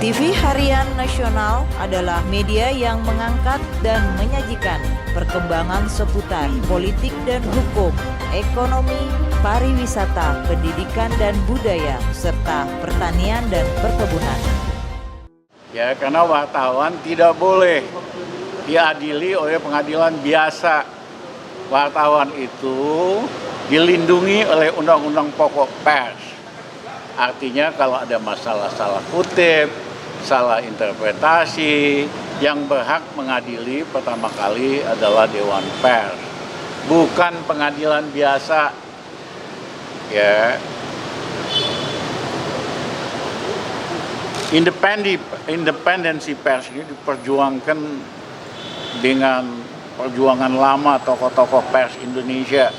TV Harian Nasional adalah media yang mengangkat dan menyajikan perkembangan seputar politik dan hukum, ekonomi, pariwisata, pendidikan dan budaya, serta pertanian dan perkebunan. Ya, karena wartawan tidak boleh diadili oleh pengadilan biasa. Wartawan itu dilindungi oleh Undang-Undang Pokok Pers. Artinya kalau ada masalah salah kutip, salah interpretasi, yang berhak mengadili pertama kali adalah Dewan Pers, bukan pengadilan biasa. Ya. Independensi pers ini diperjuangkan dengan perjuangan lama tokoh-tokoh pers Indonesia,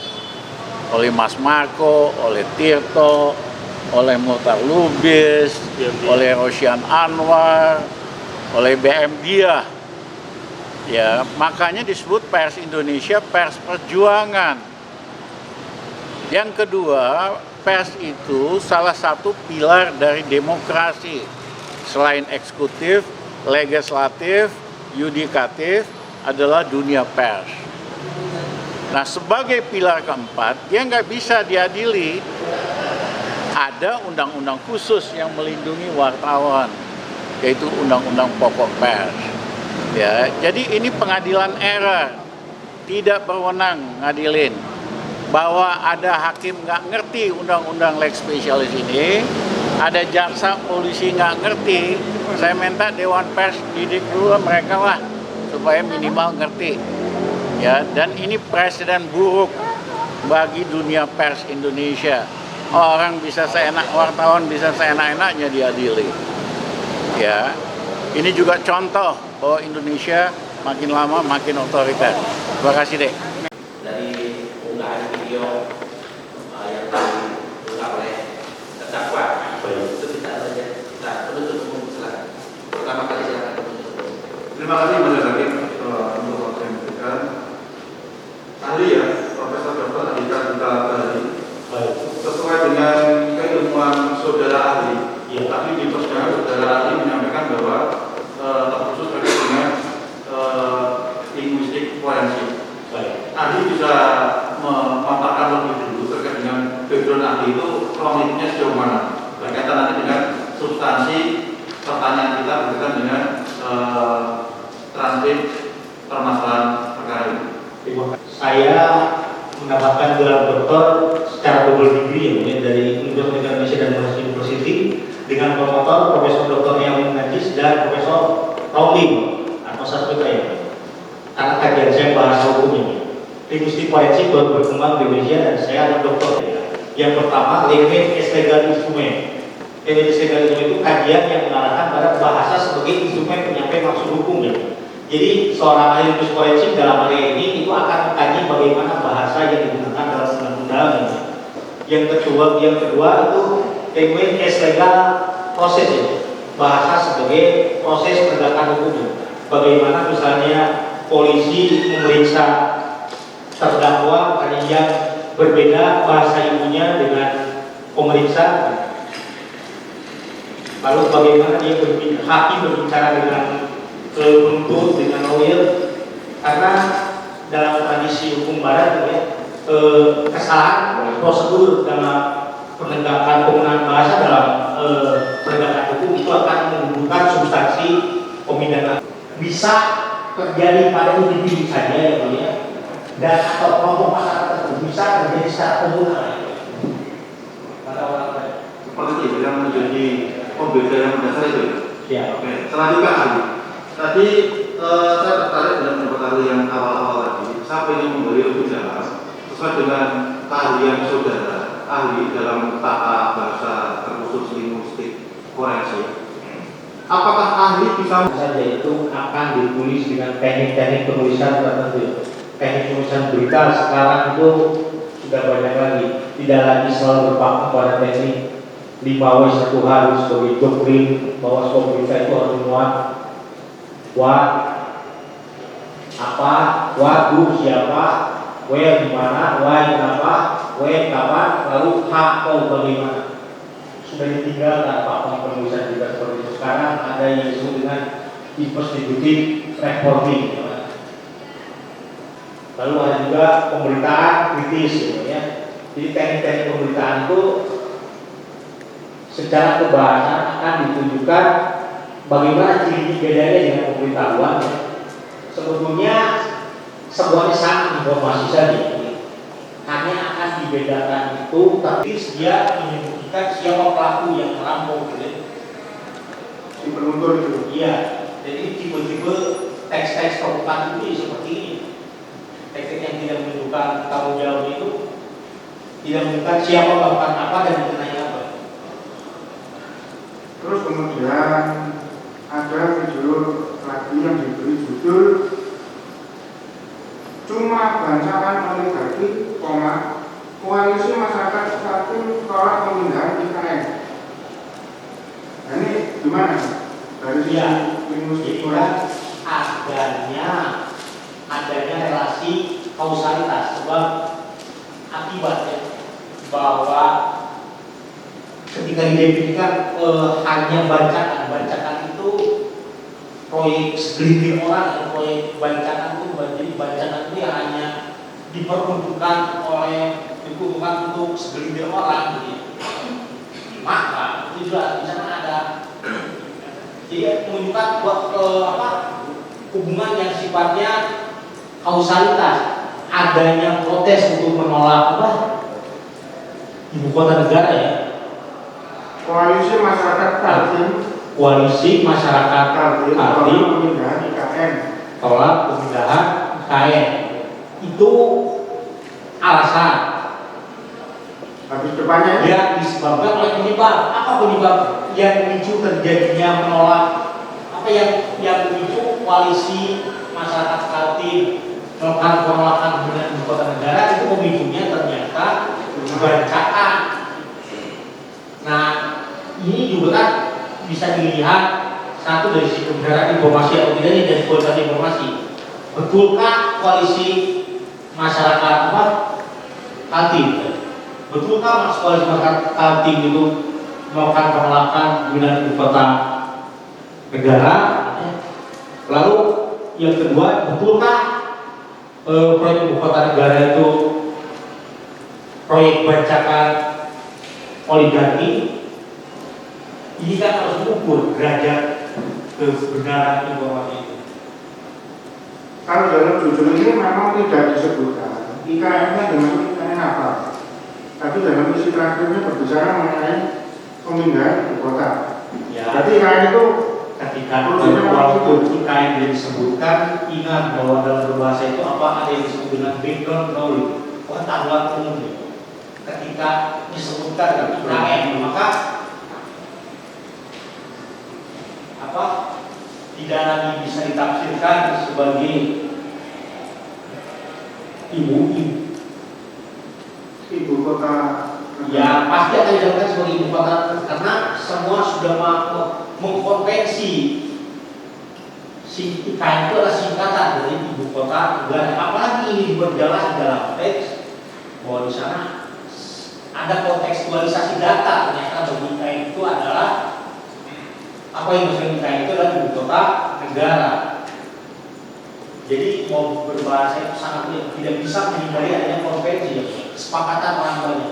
oleh Mas Marco, oleh Tirto, oleh Muhtar Lubis, oleh Rosyan Anwar, oleh BM Dia. Ya, makanya disebut pers Indonesia pers perjuangan. Yang kedua, pers itu salah satu pilar dari demokrasi. Selain eksekutif, legislatif, yudikatif adalah dunia pers. Nah, sebagai pilar keempat, dia nggak bisa diadili. Ada undang-undang khusus yang melindungi wartawan, yaitu Undang-Undang Pokok Pers. Ya, jadi ini pengadilan error, tidak berwenang ngadilin. Bahwa ada hakim nggak ngerti undang-undang lex specialis ini, ada jaksa polisi nggak ngerti, saya minta Dewan Pers didik dulu mereka lah, supaya minimal ngerti. Ya, dan ini presiden buruk bagi dunia pers Indonesia. Orang bisa seenak, wartawan bisa seenak-enaknya diadili. Ya, ini juga contoh bahwa Indonesia makin lama makin otoriter. Terima kasih, Dek. Dari unggahan video yang diunggah oleh terdakwa, itu kita penuntut umum, silakan. Pertama kali silakan penuntut umum. Terima kasih Mas Hakim untuk waktu yang diberikan. Ahli ya, Profesor Dr. Andika Dita Bahari. Sesuai dengan keilmuan saudara ahli, tadi di persidangan saudara ahli menyampaikan bahwa terkhusus terkait dengan linguistik forensik. Ahli bisa memaparkan lebih dulu terkait dengan background ahli itu kronologinya sejauh mana, berkaitan nanti dengan substansi pertanyaan kita berkaitan dengan transkrip permasalahan perkara ini. Saya mendapatkan gelar doktor secara double degree ya, dari Universitas Indonesia dan Monash University dengan promotor Profesor Dr. Yamin Najis dan Profesor Romli atau satu ya. Karena kajian saya bahasa hukum ini, linguistik forensik baru berkembang di Indonesia dan saya adalah doktor. Yang pertama, language as legal instrument. Language legal instrument itu kajian yang mengarahkan pada bahasa sebagai instrumen penyampaian maksud hukum ya. Jadi seorang ahli linguistik forensik dalam area ini itu akan mengkaji bagaimana bahasa yang digunakan dalam undang-undang ini. Yang kedua itu language as legal proses ya. Bahasa sebagai proses penegakan hukum. Bagaimana misalnya polisi memeriksa terdakwa yang berbeda bahasa ibunya dengan pemeriksa. Lalu bagaimana dia hakim berbicara dengan penuntut, dengan lawyer, karena dalam tradisi hukum barat ya, kesalahan prosedur dalam penegakan penggunaan bahasa dalam penegakan hukum itu akan menimbulkan substansi pemidanaan. Bisa terjadi pada individu saja ya, dan atau kelompok masyarakat tertentu, bisa terjadi secara komunal pada orang lain. Seperti itu yang menjadi pembeda yang mendasar itu. Ya. Oke, selanjutnya ahli. Tadi saya tertarik dengan pendapat ahli yang awal-awal tadi. Saya ingin memberi lebih dalam sesuai dengan keahlian saudara ahli dalam tata bahasa terkhusus linguistik forensik. Apakah ahli bisa saja itu akan ditulis dengan teknik-teknik penulisan tertentu. Teknik penulisan berita sekarang itu sudah banyak lagi, tidak lagi selalu berpaku pada teknik 5W1H harus sebagai doktrin bahwa sebuah berita itu harus memuat apa, waduh siapa, where di mana, why kenapa, when kapan, lalu how bagaimana. Sudah ditinggalkan Pak penulisan juga seperti itu. sekarang ada yang disebut dengan distributive reporting. Lalu ada juga pemberitaan kritis, gitu ya. Jadi teknik-teknik pemberitaan itu secara kebahasan akan ditunjukkan bagaimana ciri bedanya dengan pemberitahuan. Ya. Sebetulnya semuanya sama informasi saja. Hanya akan dibedakan itu, tapi dia menyebutkan siapa pelaku yang merampok. Gitu. Si penuntut itu. Iya. Jadi tipe-tipe teks-teks provokatif itu seperti ini. Teks-teks yang tidak menunjukkan tanggung jawab itu, tidak menunjukkan siapa melakukan apa dan dikenai apa. Terus kemudian ada video lagi yang diberi judul Cuma Bancakan Oligarki, Koalisi Masyarakat Satu Tolak Pemindahan IKN. Nah ini gimana? Dari sisi Linus Jadi adanya relasi kausalitas sebab akibatnya bahwa ketika didefinisikan hanya bancakan itu proyek segelintir orang, proyek bancakan itu jadi bancakan itu yang hanya diperuntukkan untuk segelintir orang, gitu. Maka itu juga di sana ada jadi menunjukkan hubungan yang sifatnya kausalitas, adanya protes untuk menolak ibu kota negara ya. Koalisi Masyarakat Kaltim Koalisi Masyarakat Kaltim Pemindahan IKN. tolak pemindahan IKN. Itu alasan. Habis depannya Yang disebabkan oleh penyebab. Apa penyebab yang memicu terjadinya menolak? Apa yang memicu koalisi masyarakat Kaltim melakukan penolakan dengan ibu kota negara? Itu pemicunya ternyata bancakan. Nah, ini juga kan bisa dilihat satu dari sisi kebenaran informasi atau tidaknya dari kualitas informasi. Betulkah koalisi masyarakat Kaltim? Betulkah koalisi masyarakat Kaltim itu melakukan penolakan dengan ibu kota negara? Lalu yang kedua, betulkah proyek ibu kota negara itu proyek bancakan oligarki? Ini kan harus mengukur derajat kebenaran informasi itu. kalau dalam judul ini memang tidak disebutkan IKN-nya dengan IKN apa, tapi dalam isi terakhirnya berbicara mengenai pemindahan ibu kota. Ya. Berarti IKN itu Ketika walaupun IKN yang disebutkan, ingat bahwa dalam berbahasa itu ada yang disebut dengan background knowledge, pengetahuan umum. Ketika disebutkan IKN, maka tidak lagi bisa ditafsirkan sebagai ibu kota. Ya pasti akan dijadikan sebagai ibu kota karena semua sudah mengkonvensi si IKN itu adalah singkatan dari ibu kota negara. Apalagi ini berjalan dalam teks bahwa di sana ada kontekstualisasi data. Ternyata bagi IKN itu adalah apa yang maksudnya IKN itu adalah ibu kota negara. Jadi mau berbahasa itu sangat tidak bisa menghindari adanya konvensi, kesepakatan orang banyak.